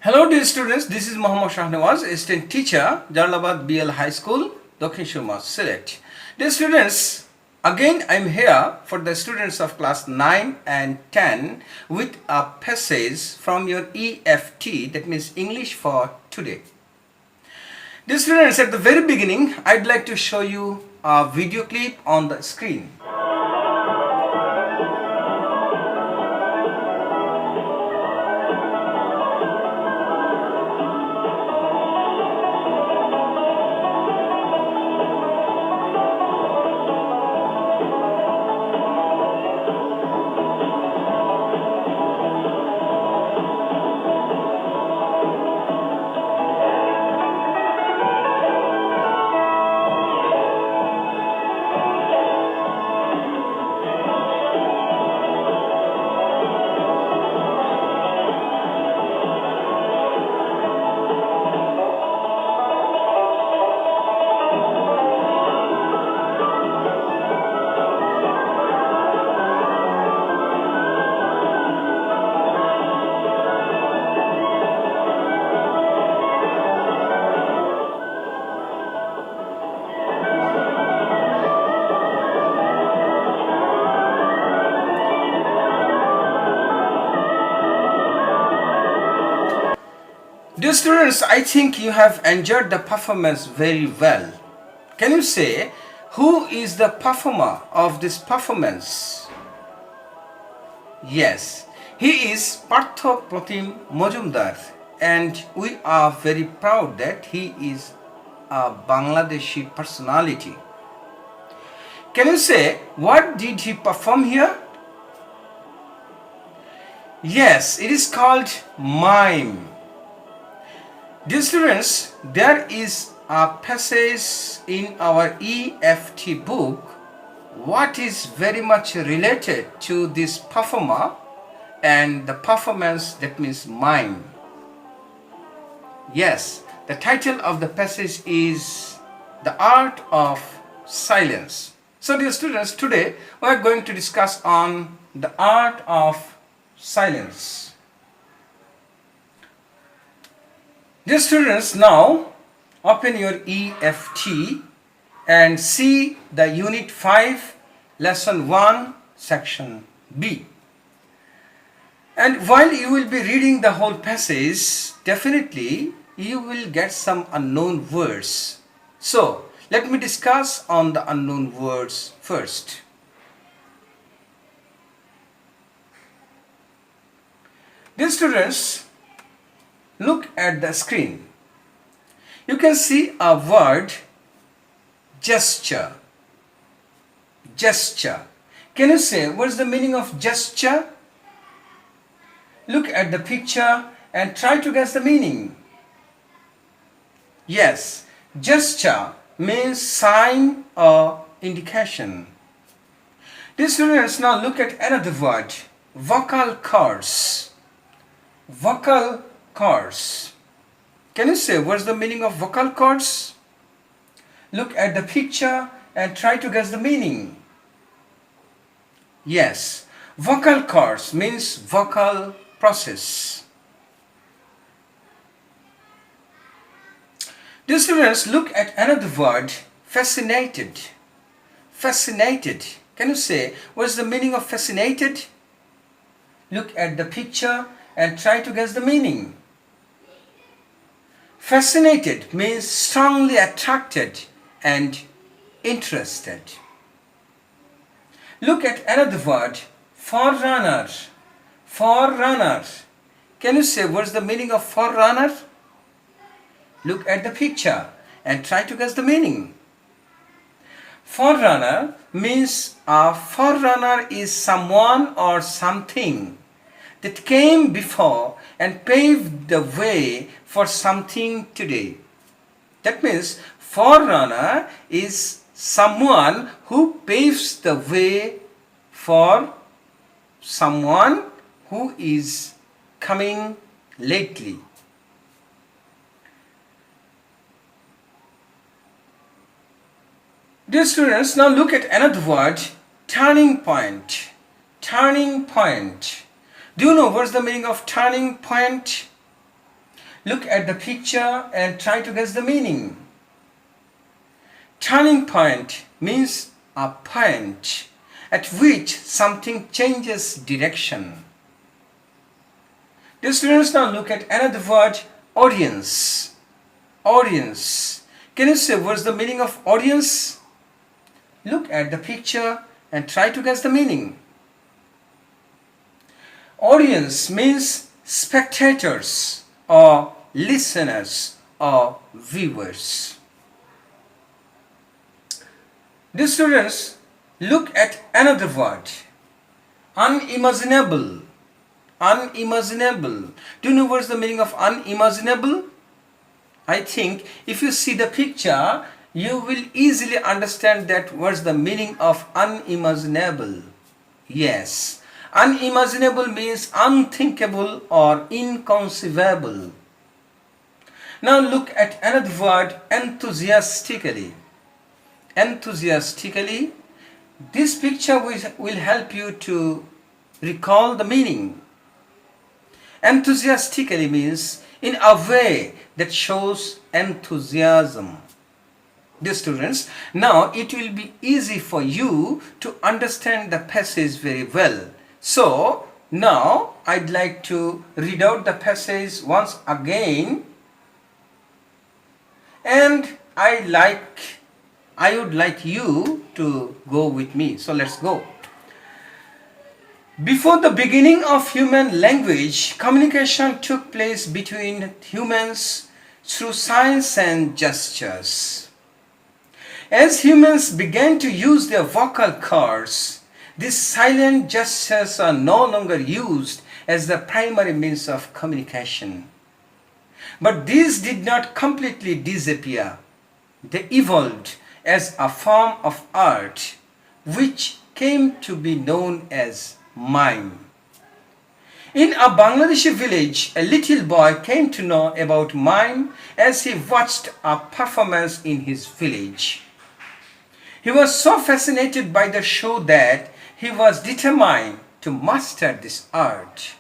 Hello dear students, this is Mohammad Shahnawaz, assistant teacher, Jalalabad BL High School, Dokhin Shuma, Sylhet. Dear students, again I am here for the students of class 9 and 10 with a passage from your EFT, that means English for today. Dear students, at the very beginning, I'd like to show you a video clip on the screen. Dear students, I think you have enjoyed the performance very well. Can you say who is the performer of this performance? Yes, he is Partho Pratim Majumdar, and we are very proud that he is a Bangladeshi personality. Can you say what did he perform here? Yes, it is called mime. Dear students, there is a passage in our EFT book what is very much related to this performer and the performance, that means mime. Yes, the title of the passage is The Art of Silence. So dear students, today we are going to discuss on the art of silence. Dear students, now open your EFT and see the Unit 5, Lesson 1, Section B. And while you will be reading the whole passage, definitely you will get some unknown words. So, let me discuss on the unknown words first. Dear students, look at the screen. You can see a word gesture. Gesture. Can you say what's the meaning of gesture? Look at the picture and try to guess the meaning. Yes, gesture means sign or indication. Dear students, now look at another word, vocal cords. Vocal cords. Can you say what's the meaning of vocal cords? Look at the picture and try to guess the meaning. Yes, vocal cords means vocal process. Dear students, look at another word, fascinated. Fascinated. Can you say what's the meaning of fascinated? Look at the picture and try to guess the meaning. Fascinated means strongly attracted and interested. Look at another word, forerunner. Forerunner. Can you say what's the meaning of forerunner? Look at the picture and try to guess the meaning. Forerunner means a forerunner is someone or something that came before and paved the way for something today. That means forerunner is someone who paves the way for someone who is coming lately. Dear students, now look at another word, turning point. Turning point. Do you know what's the meaning of turning point? Look at the picture and try to guess the meaning. Turning point means a point at which something changes direction. Dear students, now look at another word, audience. Audience. Can you say what's the meaning of audience? Look at the picture and try to guess the meaning. Audience means spectators or listeners or viewers. Dear students, look at another word, unimaginable. Unimaginable. Do you know what's the meaning of unimaginable? I think if you see the picture, you will easily understand that what's the meaning of unimaginable. Yes, unimaginable means unthinkable or inconceivable. Now look at another word, enthusiastically. Enthusiastically. This picture will help you to recall the meaning. Enthusiastically means in a way that shows enthusiasm. Dear students, now it will be easy for you to understand the passage very well. So now I'd like to read out the passage once again, and I would like you to go with me. So let's go. Before the beginning of human language, communication took place between humans through signs and gestures. As humans began to use their vocal cords, these silent gestures are no longer used as the primary means of communication. But these did not completely disappear. They evolved as a form of art which came to be known as mime. In a Bangladeshi village, a little boy came to know about mime as he watched a performance in his village. He was so fascinated by the show that he was determined to master this art.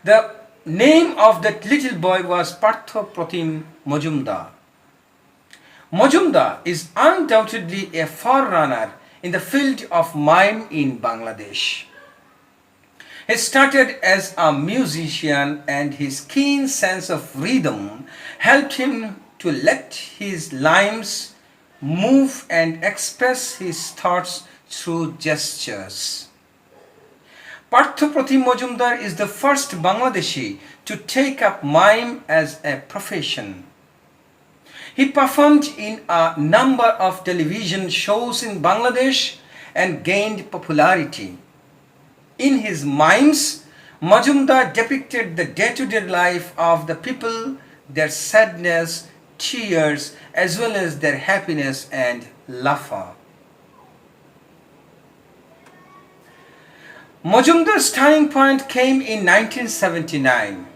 The name of that little boy was Partho Pratim Majumdar. Majumdar is undoubtedly a forerunner in the field of mime in Bangladesh. He started as a musician, and his keen sense of rhythm helped him to let his limbs move and express his thoughts through gestures. Partho Pratim Majumdar is the first Bangladeshi to take up mime as a profession. He performed in a number of television shows in Bangladesh and gained popularity. In his mimes, Majumdar depicted the day-to-day life of the people, their sadness, tears, as well as their happiness and laughter. Majumdar's turning point came in 1979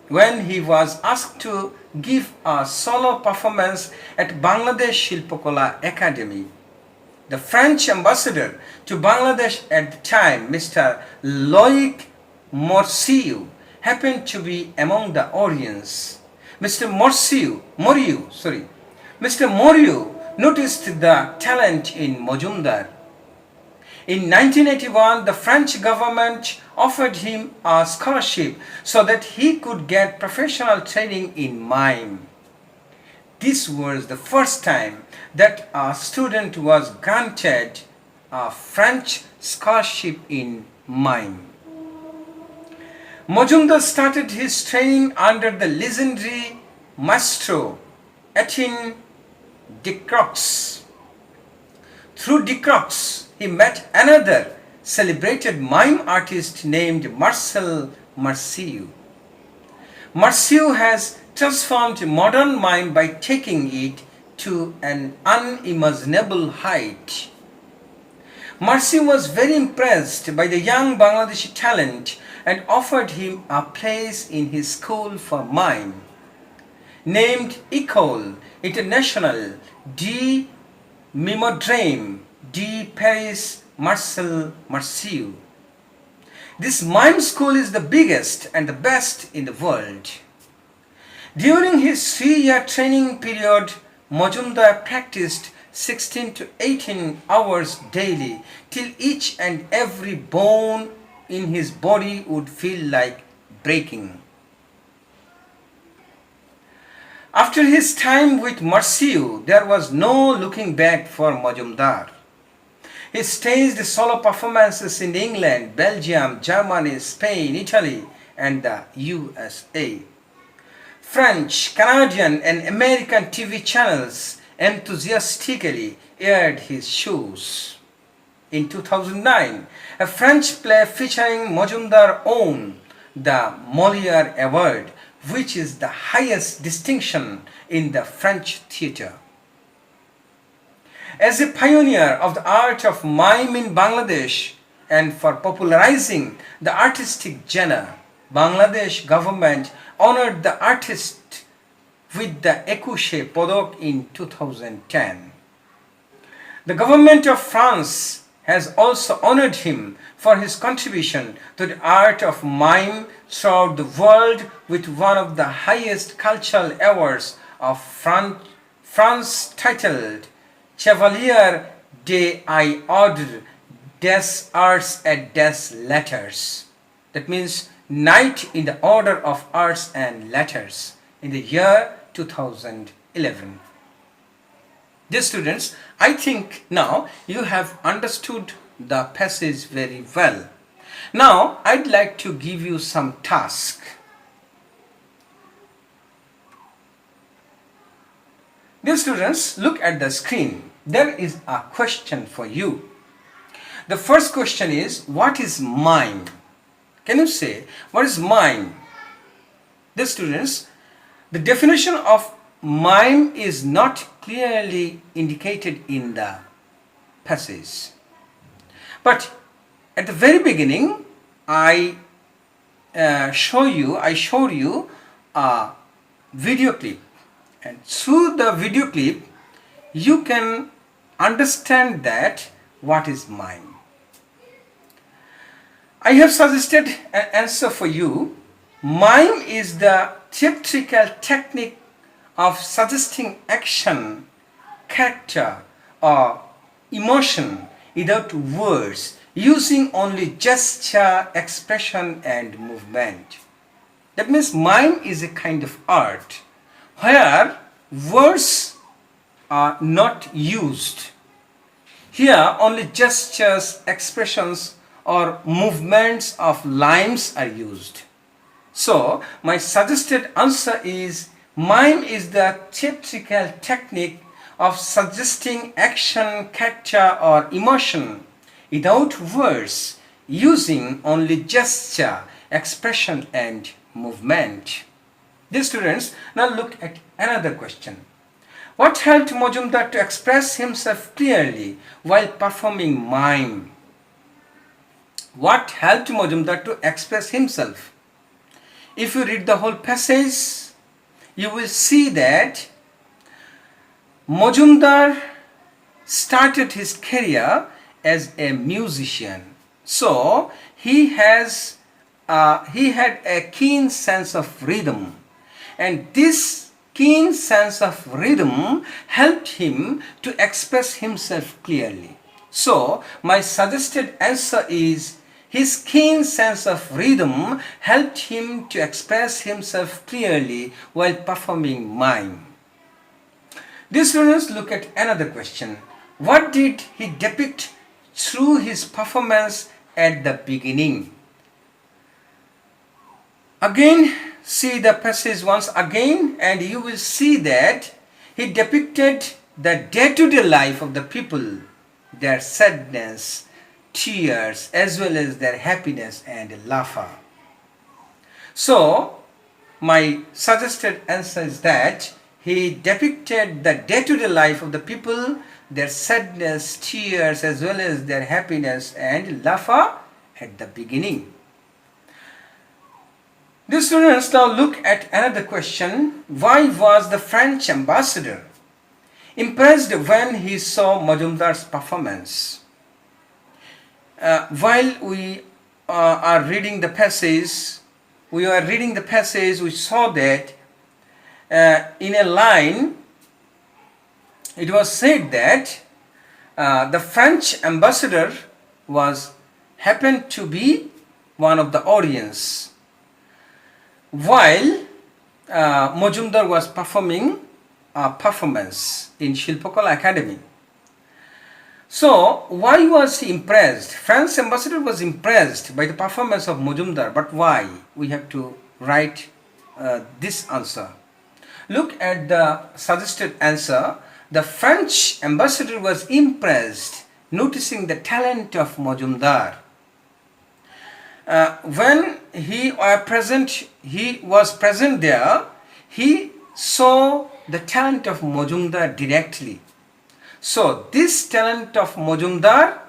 when he was asked to give a solo performance at Bangladesh Shilpakala Academy. The French ambassador to Bangladesh at the time, Mr. Loic Morsiu, happened to be among the audience. Mr. Moriu noticed the talent in Majumdar. In 1981, the French government offered him a scholarship so that he could get professional training in mime. This was the first time that a student was granted a French scholarship in mime. Majumdar started his training under the legendary maestro Etienne Decroix. Through Decroix, he met another celebrated mime artist named Marcel Marciu. Marciu has transformed modern mime by taking it to an unimaginable height. Marciu was very impressed by the young Bangladeshi talent and offered him a place in his school for mime, named École Internationale de Mimodrame de Paris Marcel Marciu. This mime school is the biggest and the best in the world. During his 3-year training period, Majumdar practiced 16 to 18 hours daily till each and every bone in his body would feel like breaking. After his time with Marsiu, there was no looking back for Majumdar. He staged solo performances in England, Belgium, Germany, Spain, Italy, and the USA. French, Canadian, and American TV channels enthusiastically aired his shows. In 2009, a French play featuring Majumdar won the Molière Award, which is the highest distinction in the French theatre. As a pioneer of the art of mime in Bangladesh and for popularizing the artistic genre, Bangladesh government honored the artist with the Ekushe Podok in 2010. The government of France has also honored him for his contribution to the art of mime throughout the world with one of the highest cultural awards of France titled Chevalier d'Ordre des Arts et des Letters. That means Knight in the Order of Arts and Letters in the year 2011. Dear students, I think now you have understood the passage very well. Now I'd like to give you some task. Dear students, look at the screen. There is a question for you. The first question is, what is mime? Can you say, what is mime? Dear students, the definition of mime is not clearly indicated in the passage. But at the very beginning, I showed you a video clip, and through the video clip, you can understand that what is mime. I have suggested an answer for you. Mime is the theatrical technique of suggesting action, character, or emotion without words, using only gesture, expression, and movement. That means mime is a kind of art where words are not used. Here only gestures, expressions, or movements of limbs are used. So my suggested answer is, mime is the theatrical technique of suggesting action, character, or emotion without words, using only gesture, expression, and movement. Dear students, now look at another question. What helped Majumdar to express himself clearly while performing mime? What helped Majumdar to express himself? If you read the whole passage, you will see that Majumdar started his career as a musician. So he had a keen sense of rhythm, and this keen sense of rhythm helped him to express himself clearly. So my suggested answer is, his keen sense of rhythm helped him to express himself clearly while performing mime. These students, look at another question. What did he depict through his performance at the beginning? Again, see the passage once again, and you will see that he depicted the day-to-day life of the people, their sadness, tears, as well as their happiness and laughter. So my suggested answer is that he depicted the day-to-day life of the people, their sadness, tears, as well as their happiness and laughter at the beginning. The students, now look at another question. Why was the French ambassador impressed when he saw Majumdar's performance? While we are reading the passage, we saw that in a line, it was said that the French ambassador happened to be one of the audience while Majumdar was performing a performance in Shilpakala Academy. So why was he impressed? French ambassador was impressed by the performance of Majumdar, but why? We have to write this answer. Look at the suggested answer. The French ambassador was impressed, noticing the talent of Majumdar. When he was present there, he saw the talent of Majumdar directly. So this talent of Majumdar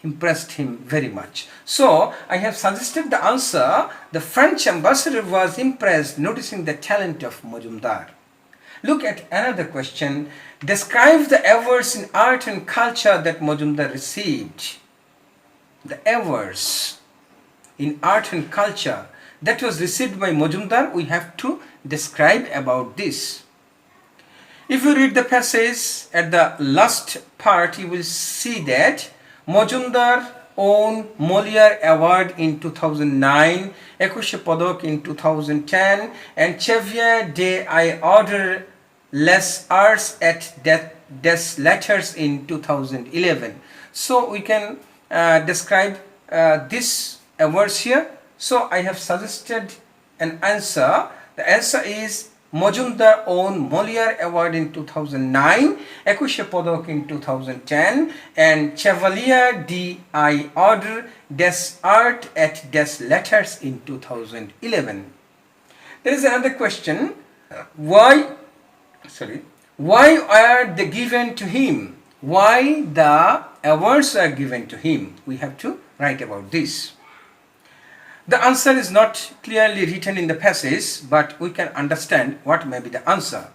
impressed him very much. So I have suggested the answer. The French ambassador was impressed, noticing the talent of Majumdar. Look at another question. Describe the awards in art and culture that Majumdar received. The awards in art and culture that was received by Majumdar, we have to describe about this. If you read the passage at the last part, you will see that Majumdar won Molière Award in 2009, Ekushe Padak in 2010, and Chevalier d'Ordre les Arts et des Lettres in 2011. So we can describe this awards here. So I have suggested an answer. The answer is Majumdar won Molière Award in 2009, Ekushe Padak in 2010, and Chevalier d'Ordre des Arts et des Lettres in 2011. There is another question. Why are they given to him? Why the awards are given to him? We have to write about this. The answer is not clearly written in the passage, but we can understand what may be the answer.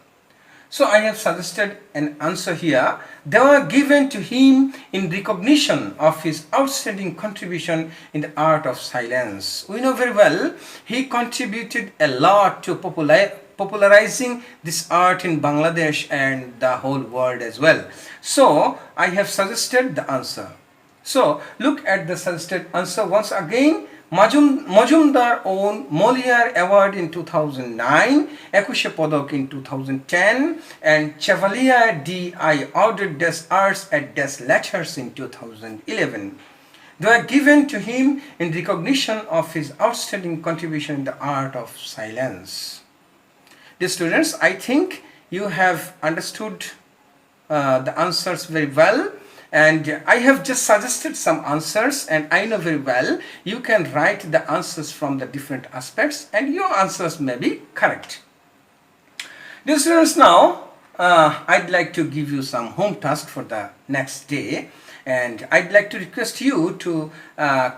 So I have suggested an answer here. They were given to him in recognition of his outstanding contribution in the art of silence. We know very well he contributed a lot to popularizing this art in Bangladesh and the whole world as well. So I have suggested the answer. So look at the suggested answer once again. Majumdar won Molière Award in 2009, Ekushe Padak in 2010, and Chevalier d'Ordre des Arts et des Lettres in 2011. They were given to him in recognition of his outstanding contribution in the art of silence. Dear students, I think you have understood the answers very well. And I have just suggested some answers, and I know very well you can write the answers from the different aspects and your answers may be correct. Dear students, now I'd like to give you some home task for the next day, and I'd like to request you to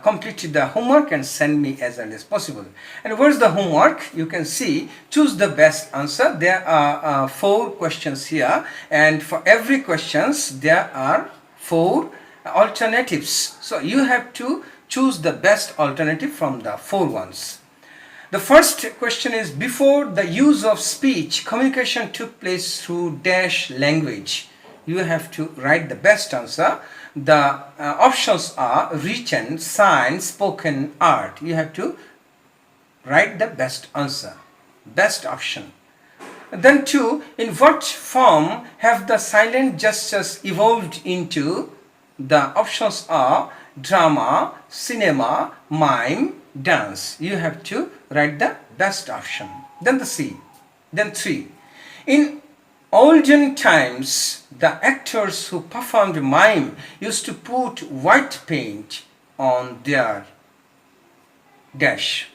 complete the homework and send me as early as possible. And where's the homework? You can see, choose the best answer. There are 4 questions here, and for every questions there are 4 alternatives. So you have to choose the best alternative from the 4 ones. The first question is, before the use of speech, communication took place through dash language. You have to write the best answer. The options are written, signed, spoken, art. You have to write the best answer, best option. Then 2, in what form have the silent gestures evolved into? The options are drama, cinema, mime, dance. You have to write the best option. Then the C. Then 3, in olden times, the actors who performed mime used to put white paint on their dash.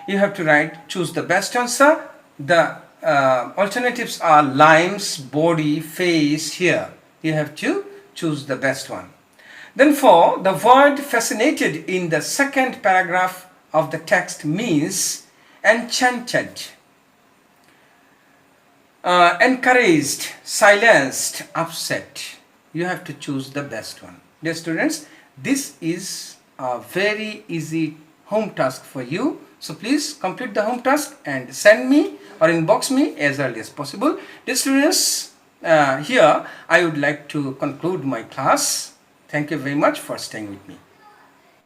You have to choose the best answer. The alternatives are limbs, body, face, here. You have to choose the best one. Then 4, the word fascinated in the second paragraph of the text means enchanted, encouraged, silenced, upset. You have to choose the best one. Dear students, this is a very easy home task for you. So please complete the home task and send me or inbox me as early as possible. Dear students, here I would like to conclude my class. Thank you very much for staying with me.